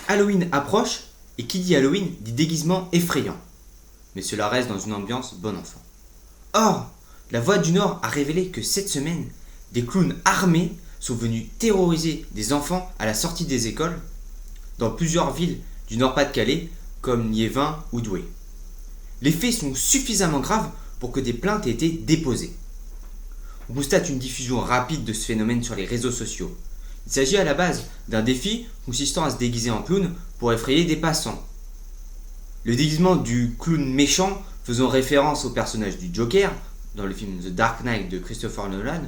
Halloween approche, et qui dit Halloween dit déguisement effrayant. Mais cela reste dans une ambiance bon enfant. Or, la Voix du Nord a révélé que cette semaine, des clowns armés sont venus terroriser des enfants à la sortie des écoles dans plusieurs villes du Nord-Pas-de-Calais comme Liévin ou Douai. Les faits sont suffisamment graves pour que des plaintes aient été déposées. On constate une diffusion rapide de ce phénomène sur les réseaux sociaux. Il s'agit à la base d'un défi consistant à se déguiser en clown pour effrayer des passants. Le déguisement du clown méchant faisant référence au personnage du Joker dans le film The Dark Knight de Christopher Nolan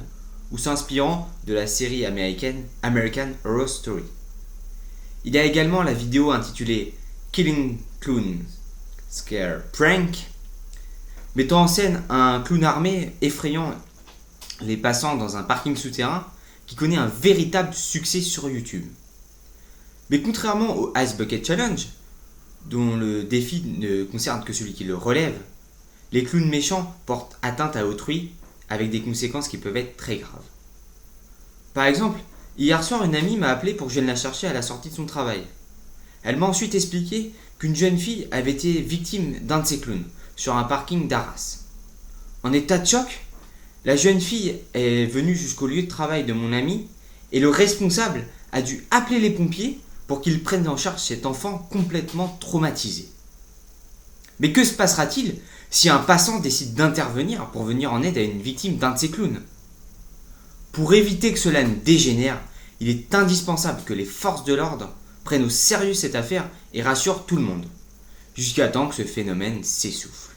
ou s'inspirant de la série américaine American Horror Story. Il y a également la vidéo intitulée Killing Clown Scare Prank mettant en scène un clown armé effrayant les passants dans un parking souterrain qui connaît un véritable succès sur YouTube. Mais contrairement au Ice Bucket Challenge, dont le défi ne concerne que celui qui le relève, les clowns méchants portent atteinte à autrui avec des conséquences qui peuvent être très graves. Par exemple, hier soir, une amie m'a appelé pour que je vienne la chercher à la sortie de son travail. Elle m'a ensuite expliqué qu'une jeune fille avait été victime d'un de ces clowns sur un parking d'Arras. En état de choc, la jeune fille est venue jusqu'au lieu de travail de mon ami et le responsable a dû appeler les pompiers pour qu'ils prennent en charge cet enfant complètement traumatisé. Mais que se passera-t-il si un passant décide d'intervenir pour venir en aide à une victime d'un de ces clowns ? Pour éviter que cela ne dégénère, il est indispensable que les forces de l'ordre prennent au sérieux cette affaire et rassurent tout le monde, jusqu'à temps que ce phénomène s'essouffle.